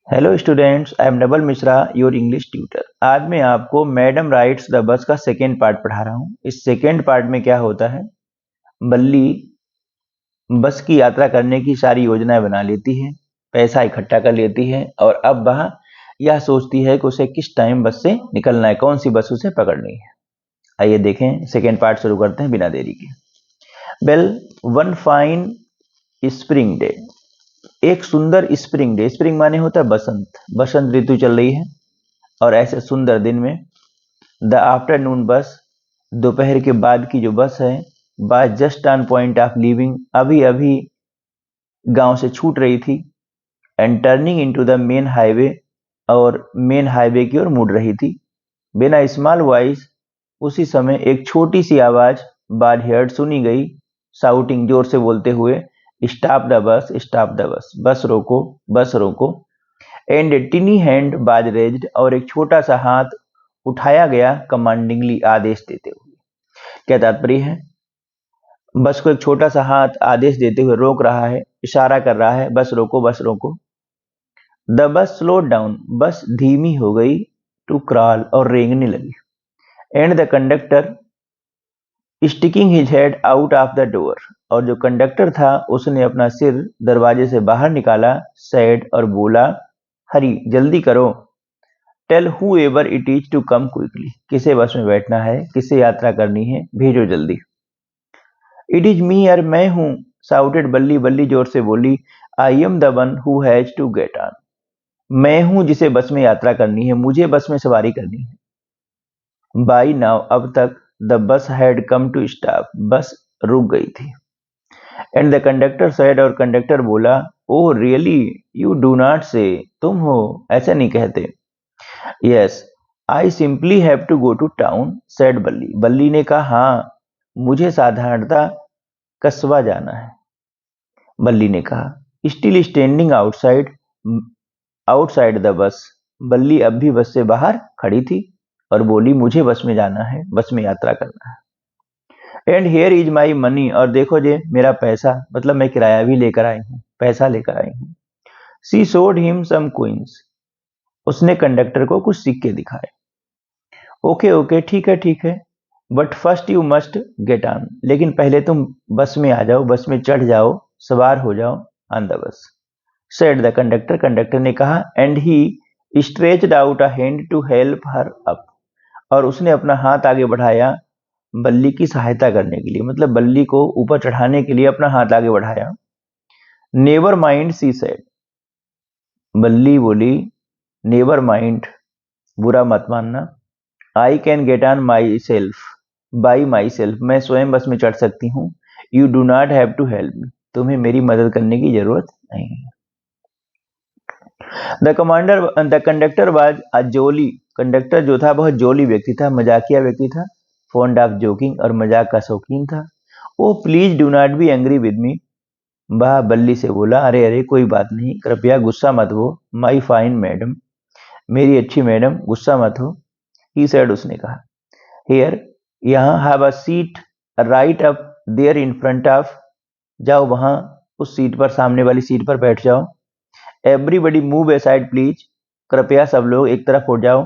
Hello students, I am Naval Mishra, your English tutor. आज मैं आपको मैडम राइड्स द बस का सेकेंड पार्ट पढ़ा रहा हूँ। इस सेकेंड पार्ट में क्या होता है, बल्ली बस की यात्रा करने की सारी योजनाएं बना लेती है, पैसा इकट्ठा कर लेती है और अब वह यह सोचती है कि उसे किस टाइम बस से निकलना है, कौन सी बस उसे पकड़नी है। आइए देखें, सेकेंड पार्ट शुरू करते हैं बिना देरी के। Well, one fine spring day, एक सुंदर स्प्रिंग डे, स्प्रिंग माने होता है बसंत, बसंत ऋतु चल रही है और ऐसे सुंदर दिन में द आफ्टरनून बस, दोपहर के बाद की जो बस है, by just on point of leaving, अभी अभी गांव से छूट रही थी, and turning into the main highway, और मेन हाईवे की ओर मुड़ रही थी। बिना स्मॉल वॉइस, उसी समय एक छोटी सी आवाज बार हेard सुनी गई, शाउटिंग जोर से बोलते हुए, stop the bus, stop the bus, बस रोको, बस रोको। एंड ए टिनी हैंड बाज रेज्ड, और एक छोटा सा हाथ उठाया गया कमांडिंगली, आदेश देते हुए। क्या तात्पर्य है, बस को एक छोटा सा हाथ आदेश देते हुए रोक रहा है, इशारा कर रहा है, बस रोको, बस रोको। द बस स्लो डाउन, बस धीमी हो गई, टू क्रॉल, और रेंगने लगी। And the conductor sticking his head out of the door, और जो कंडक्टर था उसने अपना सिर दरवाजे से बाहर निकाला, सैड, और बोला, हरी, जल्दी करो, tell whoever it is to come quickly, किसे बस में बैठना है, किसे यात्रा करनी है, भेजो जल्दी। इट इज मी, और मैं हूं, साउटेड बल्ली, बल्ली जोर से बोली, I am the one who has to get on, मैं हूं जिसे बस में यात्रा करनी है, मुझे बस में सवारी करनी है। बाई नाउ, अब तक, the bus had come to stop, बस रुक गई थी। एंड द कंडक्टर सेड, और कंडक्टर बोला, oh really, you do not say, तुम हो, ऐसा नहीं कहते। Yes, I simply have to go to town, said Valli, Valli ने कहा, हाँ, मुझे साधारणता कस्बा जाना है, बल्ली ने कहा। Still standing outside, outside the bus, बल्ली अब भी बस से बाहर खड़ी थी और बोली, मुझे बस में जाना है, बस में यात्रा करना है। And here is my money, और देखो जे मेरा पैसा, मतलब मैं किराया भी लेकर आई हूँ, पैसा लेकर आई हूँ। सी शोड हिम सम क्वींस, उसने कंडक्टर को कुछ सिक्के दिखाए। ओके ओके, ठीक है ठीक है, but first you must get on, लेकिन पहले तुम बस में आ जाओ, बस में चढ़ जाओ, सवार हो जाओ, on the bus, said the conductor, conductor ने कहा। And he stretched out a hand to help her up, और उसने अपना हाथ आगे बढ़ाया बल्ली की सहायता करने के लिए, मतलब बल्ली को ऊपर चढ़ाने के लिए अपना हाथ आगे बढ़ाया। नेवर माइंड, सी सेड, बल्ली बोली, नेवर माइंड, बुरा मत मानना, I can get on myself, by myself, मैं स्वयं बस में चढ़ सकती हूँ। You do not have to help me, तुम्हें मेरी मदद करने की जरूरत नहीं है। The conductor was a jolly, conductor जो था बहुत जोली व्यक्ति था, मजाकिया व्यक्ति था, फॉन्ड ऑफ जोकिंग, और मजाक का शौकीन था। Oh please do not be angry with me, वह बल्ली से बोला, अरे अरे कोई बात नहीं, कृपया गुस्सा मत हो, माई फाइन मैडम, मेरी अच्छी मैडम, गुस्सा मत हो। ही सेड, उसने कहा। हियर, यहाँ, have a seat right up there in front of, जाओ वहां उस सीट पर, सामने वाली सीट पर बैठ जाओ। एवरीबडी मूव असाइड प्लीज, कृपया सब लोग एक तरफ हो जाओ।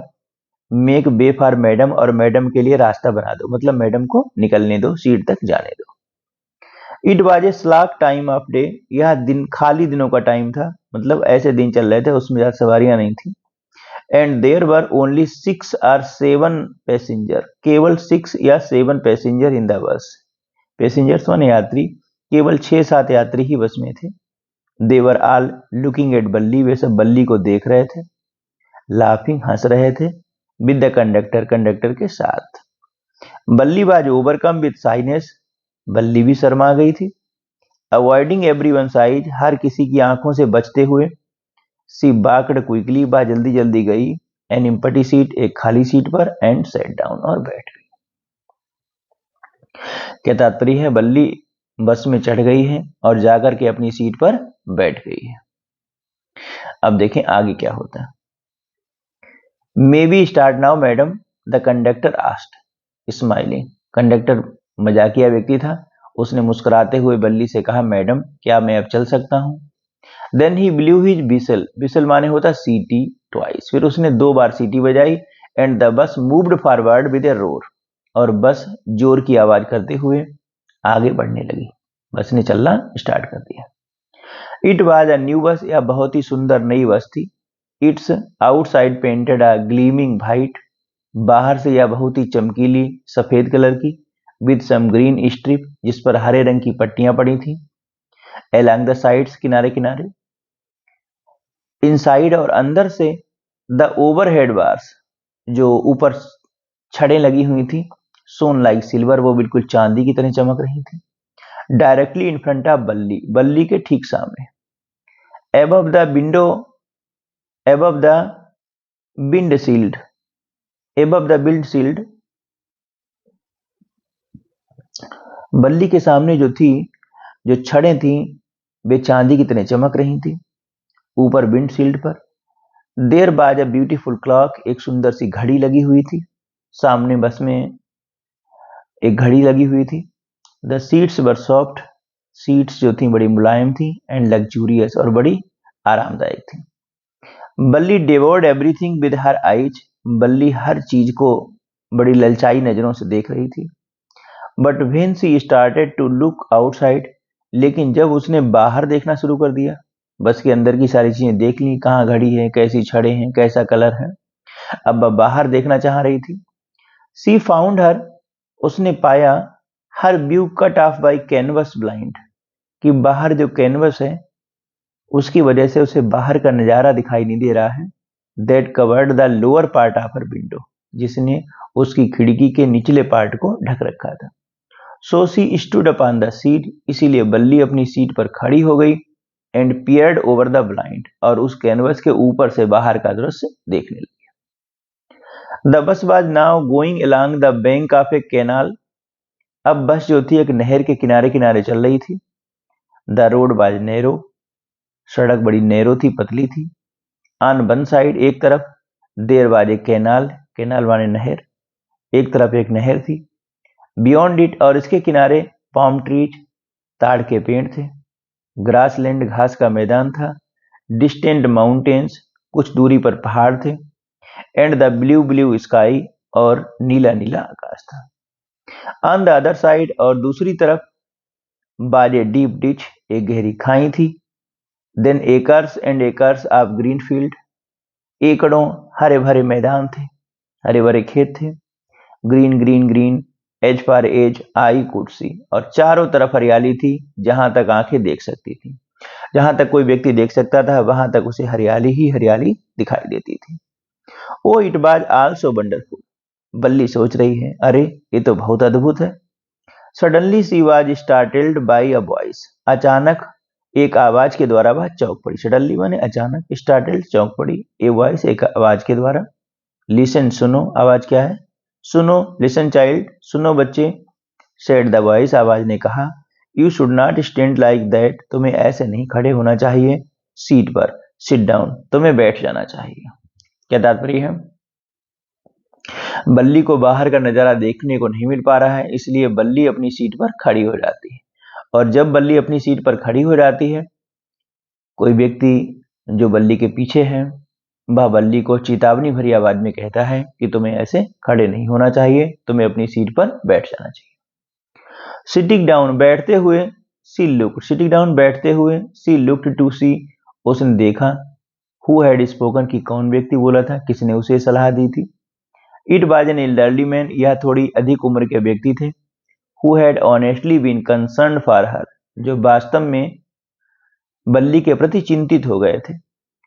मेक वे फॉर मैडम, और मैडम के लिए रास्ता बना दो, मतलब मैडम को निकलने दो, सीट तक जाने दो। It was a slog time of day, यह दिन खाली दिनों का टाइम था, मतलब ऐसे दिन चल रहे थे, उसमें ज्यादा सवारियां नहीं थी। And there were only 6 or 7 passenger, केवल 6 या 7 passenger in the bus, passengers माने यात्री, केवल 6-7 यात्री ही बस में थे। They were all looking at Valli, वे सब बल्ली को देख रहे थे, लाफिंग, हंस रहे थे, विद द कंडक्टर, कंडक्टर के साथ। बल्ली वाज ओवरकम विद शाइनेस, बल्ली भी शर्मा गई थी। अवॉइडिंग एवरीवन आइज, हर किसी की आंखों से बचते हुए। सी बाकड क्विकली, बा जल्दी जल्दी गई, एन एम्प्टी सीट, एक खाली सीट पर, एंड सेट डाउन, और बैठ गई। क्या तात्पर्य है, बल्ली बस में चढ़ गई है और जाकर के अपनी सीट पर बैठ गई है। अब देखें आगे क्या होता है। May be start now madam, the conductor asked, smiling, conductor मजाकिया व्यक्ति था, उसने मुस्कुराते हुए बल्ली से कहा, मैडम क्या मैं अब चल सकता हूं। देन ही ब्लू हिज बिसल, बिसल माने होता सीटी, ट्वाइस, फिर उसने 2 बार सीटी बजाई, and the bus moved forward with A roar, और बस जोर की आवाज करते हुए आगे बढ़ने लगी। बस ने चलना स्टार्ट कर दिया। It was a new bus, यह बहुत ही सुंदर नई बस थी। It's outside painted a gleaming white, बाहर से यह बहुत ही चमकीली सफेद कलर की, विद सम ग्रीन स्ट्रिप, जिस पर हरे रंग की पट्टियां पड़ी थी, along द साइड्स, किनारे किनारे, इनसाइड और अंदर से, द ओवरहेड बार्स, जो ऊपर छड़ें लगी हुई थी, सोन लाइक सिल्वर, वो बिल्कुल चांदी की तरह चमक रही थी। डायरेक्टली इन फ्रंट ऑफ बल्ली, बल्ली के ठीक सामने। Above the window, above the windshield, above the windshield, बल्ली के सामने जो थी, जो छड़ें थी, वे चांदी की तरह चमक रही थी ऊपर विंडशील्ड पर। देयर बाज अ ब्यूटीफुल क्लॉक, एक सुंदर सी घड़ी लगी हुई थी सामने, बस में एक घड़ी लगी हुई थी। The seats were soft, seats जो थी बड़ी मुलायम थी, एंड लग्जूरियस, और बड़ी आरामदायक थी। बल्ली डेवोर्ड एवरीथिंग विद हर आइज, बल्ली हर चीज को बड़ी ललचाई नजरों से देख रही थी। But when she started to look outside, लेकिन जब उसने बाहर देखना शुरू कर दिया, बस के अंदर की सारी चीजें देख ली, कहाँ घड़ी है, कैसी छड़े हैं, कैसा कलर है, अब वह बाहर देखना चाह रही थी। सी फाउंड हर, उसने पाया, her view cut off by canvas blind, कि बाहर जो कैनवस है उसकी वजह से उसे बाहर का नजारा दिखाई नहीं दे रहा है। That covered the lower part of her window, जिसने उसकी खिड़की के निचले पार्ट को ढक रखा था। So she stood upon the seat, इसीलिए बल्ली अपनी सीट पर खड़ी हो गई, and peered over the blind, और उस कैनवस के ऊपर से बाहर का दृश्य देखने लगी। The bus was now going along the bank of A canal, अब बस जो थी एक नहर के किनारे किनारे चल रही थी। द रोड वाज नैरो, सड़क बड़ी नैरो थी, पतली थी। ऑन वन साइड, एक तरफ, there was a canal, canal माने नहर, एक तरफ एक नहर थी। बियॉन्ड इट, और इसके किनारे, पाम ट्रीज, ताड़ के पेड़ थे। ग्रासलैंड, घास का मैदान था। डिस्टेंट माउंटेन्स, कुछ दूरी पर पहाड़ थे। And the blue blue sky, और नीला नीला आकाश था। ऑन द अदर साइड, और दूसरी तरफ, बाज ए डीप डिच, एक गहरी खाई थी। Then acres and acres of green field, एकड़ों हरे भरे मैदान थे, हरे भरे खेत थे। Green green green, as far as I could see, और चारों तरफ हरियाली थी, जहां तक आंखें देख सकती थी। जहां तक कोई व्यक्ति देख सकता था, वहां तक उसे हरियाली ही हरियाली दिखाई देती थी। ओ इट वाज आल्सो वंडरफुल, बल्ली सोच रही है, अरे ये तो बहुत अद्भुत है। Suddenly she was startled by a voice, अचानक एक आवाज के द्वारा वह चौंक पड़ी। सडनली माने अचानक, स्टार्टल्ड चौंक पड़ी, ए वॉइस एक आवाज के द्वारा। लिसन सुनो, आवाज क्या है? सुनो, लिसन चाइल्ड, सुनो बच्चे। सेड द वॉइस, आवाज ने कहा, you should not stand like that, तुम्हें ऐसे नहीं खड़े होना चाहिए सीट पर, सिट डाउन, तुम्हें बैठ जाना चाहिए। क्या तात्पर्य है? बल्ली को बाहर का नजारा देखने को नहीं मिल पा रहा है, इसलिए बल्ली अपनी सीट पर खड़ी हो जाती है। और जब बल्ली अपनी सीट पर खड़ी हो जाती है, कोई व्यक्ति जो बल्ली के पीछे है, वह बल्ली को चेतावनी भरी आवाज में कहता है कि तुम्हें ऐसे खड़े नहीं होना चाहिए, तुम्हें अपनी सीट पर बैठ जाना चाहिए। सिटिंग डाउन, बैठते हुए, सी लुक्ड, सिटिंग डाउन, बैठते हुए, सी लुक्ड टू सी, उसने देखा, हु हैड स्पोकन, की कौन व्यक्ति बोला था, किसने उसे सलाह दी थी। It was an elderly man, यह थोड़ी अधिक उम्र के व्यक्ति थे। Who had honestly been concern for her, जो वास्तव में बल्ली के प्रति चिंतित हो गए थे।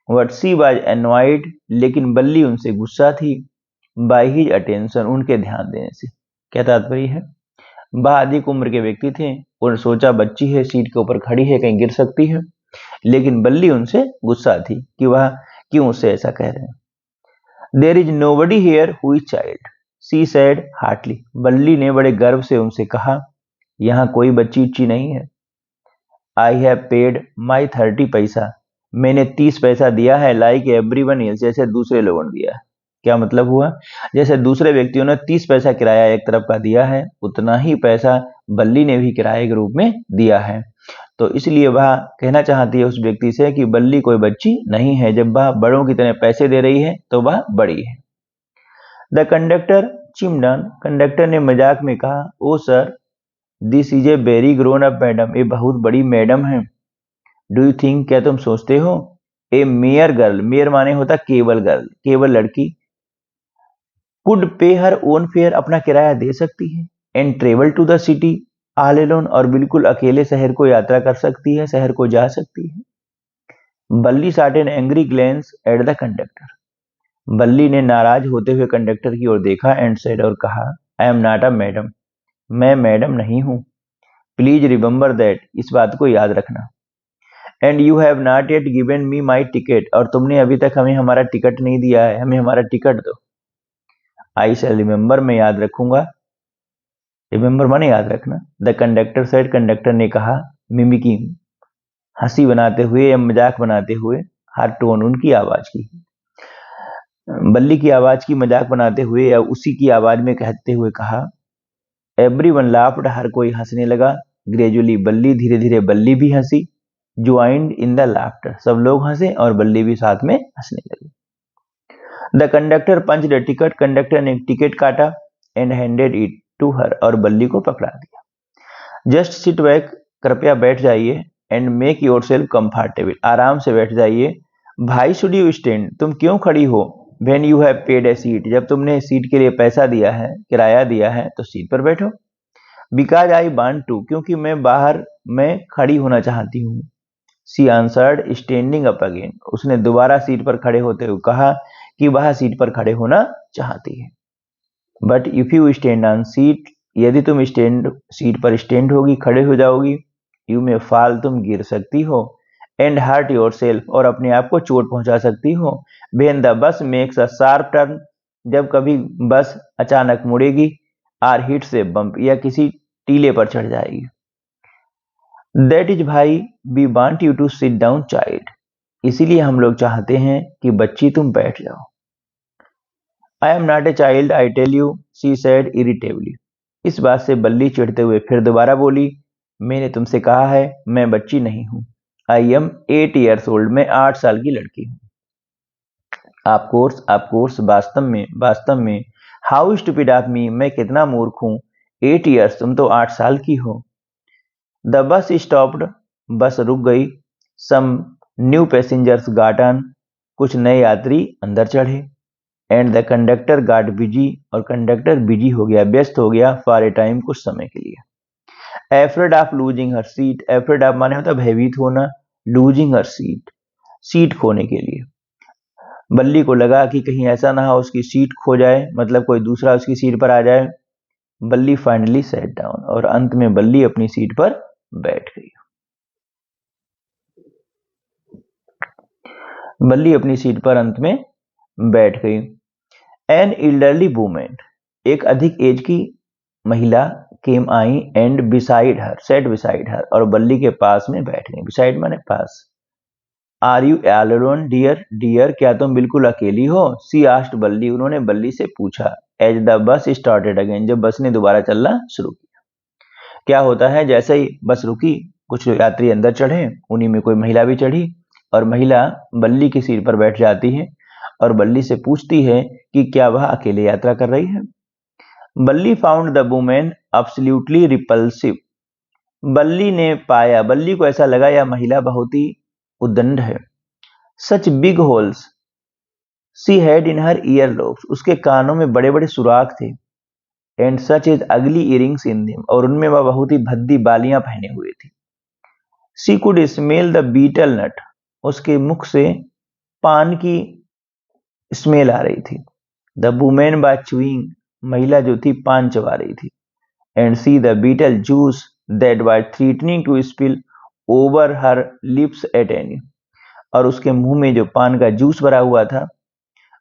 बट सी वाज एनॉयड, लेकिन बल्ली उनसे गुस्सा थी। बाय हिज अटेंशन, उनके ध्यान देने से। क्या तात्पर्य है? वह अधिक उम्र के व्यक्ति थे और सोचा बच्ची है, सीट के ऊपर खड़ी है, कहीं गिर सकती है, लेकिन बल्ली उनसे गुस्सा थी कि वह क्यों उससे ऐसा कह रहे हैं। There is nobody here who is child, she said heartily, Valli ने बड़े गर्व से उनसे कहा, यहाँ कोई बच्ची उच्ची नहीं है। आई हैव पेड माई 30 पैसा, मैंने 30 पैसा दिया है, लाइक एवरीवन एल्स, जैसे दूसरे लोगों ने दिया है। क्या मतलब हुआ? जैसे दूसरे व्यक्तियों ने 30 पैसा किराया एक तरफ का दिया है, उतना ही पैसा बल्ली ने भी किराए के रूप में दिया है। तो इसलिए वह कहना चाहती है उस व्यक्ति से कि बल्ली कोई बच्ची नहीं है, जब वह बड़ों की तरह पैसे दे रही है तो वह बड़ी है। The conductor chimed on, conductor ने मजाक में कहा, oh sir this is a very grown up madam, ये बहुत बड़ी मैडम है। डू यू थिंक, क्या तुम सोचते हो, ए मेयर गर्ल, मेयर माने होता केवल गर्ल, केवल लड़की, कुड पे हर ओन फेयर, अपना किराया दे सकती है, and travel to the city all alone, और बिल्कुल अकेले शहर को यात्रा कर सकती है, शहर को जा सकती है। बल्ली shot an angry glens at the conductor, बल्ली ने नाराज होते हुए कंडक्टर की ओर देखा एंड सेड, और कहा, आई एम नॉट अ मैडम, मैं मैडम नहीं हूं। प्लीज रिमेंबर दैट, इस बात को याद रखना। And you have not yet given me my ticket, और तुमने अभी तक हमें हमारा टिकट नहीं दिया है, हमें हमारा टिकट दो। आई शैल रिमेंबर, मैं याद रखूंगा, रिमेंबर माने याद रखना। द कंडक्टर सेड, कंडक्टर ने कहा, मिमिकिंग, हंसी बनाते हुए या मजाक बनाते हुए, हर टोन, उनकी आवाज की, बल्ली की आवाज की मजाक बनाते हुए या उसी की आवाज में कहते हुए कहा। एवरीवन लाफ्ड, हर कोई हंसने लगा। ग्रेजुअली, बल्ली, धीरे धीरे बल्ली भी हंसी। ज्वाइंड इन द लाफ्टर, सब लोग हंसे और बल्ली भी साथ में हंसने लगी। The conductor punch the ticket, conductor ने टिकट काटा and handed it to her, और बल्ली को पकड़ा दिया। जस्ट सिट बैक, कृपया बैठ जाइए, and make your self comfortable, आराम से बैठ जाइए। भाई शुड यू स्टैंड, तुम क्यों खड़ी हो। When you have paid A seat, जब तुमने सीट के लिए पैसा दिया है, किराया दिया है, तो सीट पर बैठो। बिकॉज आई वांट टू, क्योंकि मैं बाहर में खड़ी होना चाहती हूँ। सी आंसर्ड स्टैंडिंग अप अगेन, उसने दोबारा सीट पर खड़े होते हुए कहा कि वह सीट पर खड़े होना चाहती है। But if you stand on seat, यदि तुम स्टैंड सीट पर स्टैंड होगी, खड़े हो जाओगी, यू में फाल, तुम गिर सकती हो, एंड हर्ट योर सेल्फ, और अपने आप को चोट पहुंचा सकती हो। When the bus makes a sharp turn, जब कभी बस अचानक मुड़ेगी, आर हिट से बम्प, या किसी टीले पर चढ़ जाएगी। That is why we want you to sit down child, इसीलिए हम लोग चाहते हैं कि बच्ची तुम बैठ जाओ। I am not a child I tell you, she said irritably, इस बात से बल्ली चिढ़ते हुए फिर दोबारा बोली, मैंने तुमसे कहा है मैं बच्ची नहीं हूं। आई एम 8 years old, मैं 8 साल की लड़की हूं। आप कोर्स, वास्तव में, हाउ स्टूपिड ऑफ मी, मैं कितना मूर्ख हूं। 8 years, तुम तो 8 साल की हो। द बस स्टॉप्ड, बस रुक गई। Some new passengers got on, कुछ नए यात्री अंदर चढ़े। And the conductor got busy, और कंडक्टर बिजी हो गया, व्यस्त हो गया, फॉर ए टाइम, कुछ समय के लिए। Afraid of losing her seat, afraid of माने होता भयभीत होना, लूजिंग हर सीट, सीट खोने के लिए। बल्ली को लगा कि कहीं ऐसा ना हो उसकी सीट खो जाए, मतलब कोई दूसरा उसकी सीट पर आ जाए। बल्ली फाइनली सेट डाउन, और अंत में बल्ली अपनी सीट पर बैठ गई। बल्ली अपनी सीट पर अंत में बैठ गई। एन इल्डरली वुमेन, एक अधिक एज की महिला, came I and beside her, set beside her, और बल्ली के पास में बैठ गई। बिसाइड माने पास। Are you all alone dear, dear क्या तुम बिल्कुल अकेली हो, सी आस्क्ड बल्ली, उन्होंने बल्ली से पूछा। As the bus started again, जब बस ने दोबारा चलना शुरू किया। क्या होता है, जैसे ही बस रुकी, कुछ यात्री अंदर चढ़े, उन्हीं में कोई महिला भी चढ़ी, और महिला बल्ली की सीट पर बैठ जाती है और बल्ली से पूछती है कि क्या वह अकेले यात्रा कर रही है। बल्ली found the women absolutely repulsive, बल्ली ने पाया, बल्ली को ऐसा लगा यह महिला बहुत ही उद्दंड है। Such big holes she had in her year lobes, उसके कानों में बड़े बड़े सुराख थे। एंड सच इज अगली इयरिंग्स इन देम, और उनमें वह बहुत ही भद्दी बालियां पहने हुए थी। She could smell the betel nut, उसके मुख से पान की स्मेल आ रही थी। द वुमेन बाय चूइंग, महिला जो थी पान चबा रही थी। And see the betel juice that was threatening to spill over her lips at any, और उसके मुंह में जो पान का जूस भरा हुआ था,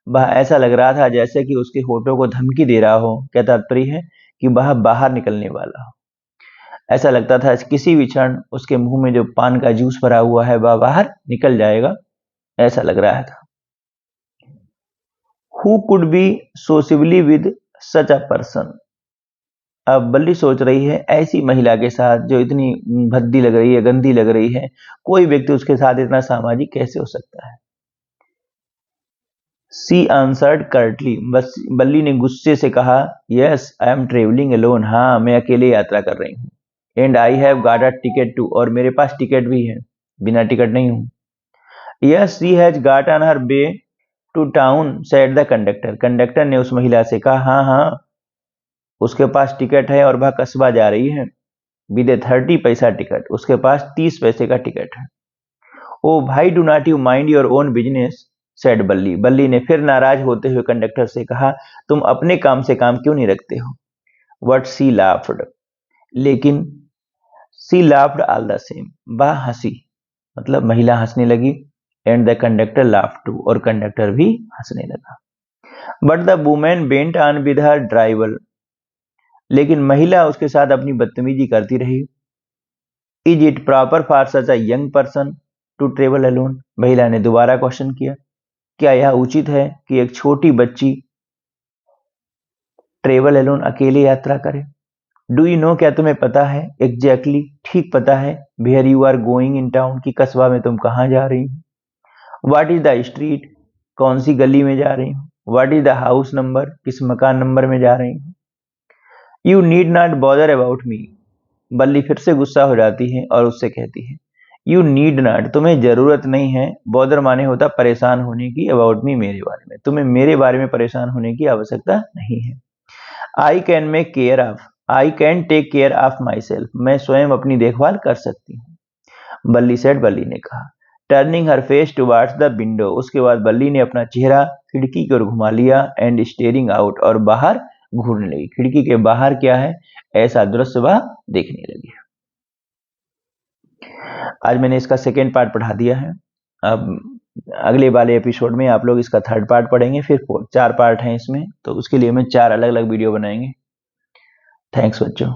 वह ऐसा लग रहा था जैसे कि उसके होठों को धमकी दे रहा हो। क्या तात्पर्य है कि वह बाहर निकलने वाला हो। ऐसा लगता था किसी भी क्षण उसके मुंह में जो पान का जूस भरा हुआ है वह बाहर निकल जाएगा, ऐसा लग रहा था। Who could be sociably with such a person? अब बल्ली सोच रही है ऐसी महिला के साथ जो इतनी भद्दी लग रही है, गंदी लग रही है, कोई व्यक्ति उसके साथ इतना सामाजिक कैसे हो सकता है। सी आंसर्ड कर्टली, बस बल्ली ने गुस्से से कहा, yes I am travelling alone, हाँ मैं अकेले यात्रा कर रही हूँ। And I have got a ticket too, और मेरे पास टिकट भी है, बिना टिकट नहीं हूँ। Yes she has got on her way to town said the conductor, conductor ने उस महिला से कहा, हाँ हाँ उसके पास टिकट है और वह कस्बा जा रही है। विद 30 पैसा टिकट, उसके पास 30 पैसे का टिकट है। ओ भाई do not you mind your own business said Valli, Valli ने फिर नाराज होते हुए कंडक्टर से कहा, तुम अपने काम से काम क्यों नहीं रखते हो। वट सी लाफ्ड, लेकिन she laughed all the same, वह हंसी, मतलब महिला हंसने लगी। And the conductor laughed too, और कंडक्टर भी हंसने लगा। But the women bent on with her driver, लेकिन महिला उसके साथ अपनी बदतमीजी करती रही। Is it proper for such a young person to travel alone, महिला ने दोबारा क्वेश्चन किया, क्या यह उचित है कि एक छोटी बच्ची ट्रेवल अलोन अकेले यात्रा करे। डू यू नो, क्या तुम्हें पता है, एग्जैक्टली ठीक पता है, where you are going in town, की कस्बा में तुम कहाँ जा रही हो। व्हाट इज द स्ट्रीट, कौन सी गली में जा रही हो। What is the house number, किस मकान नंबर में जा रही हो। You need not bother about me, बल्ली फिर से गुस्सा हो जाती है और उससे कहती है, यू नीड नॉट, तुम्हें जरूरत नहीं है, बॉदर माने होता परेशान होने की, अबाउट मी मेरे बारे में, तुम्हें मेरे बारे में परेशान होने की आवश्यकता नहीं है। I can make care of, I can take care of myself, मैं स्वयं अपनी देखभाल कर सकती हूँ। बल्ली सेड, बल्ली ने कहा। Turning her face towards the window, उसके बाद बल्ली ने अपना चेहरा खिड़की की ओर घुमा लिया। एंड स्टेरिंग आउट, और बाहर घूरने लगी, खिड़की के बाहर क्या है ऐसा दृश्य वह देखने लगी। आज मैंने इसका सेकेंड पार्ट पढ़ा दिया है। अब अगले वाले एपिसोड में आप लोग इसका थर्ड पार्ट पढ़ेंगे, फिर 4 पार्ट हैं इसमें, तो उसके लिए मैं 4 अलग अलग वीडियो बनाएंगे। थैंक्स बच्चों।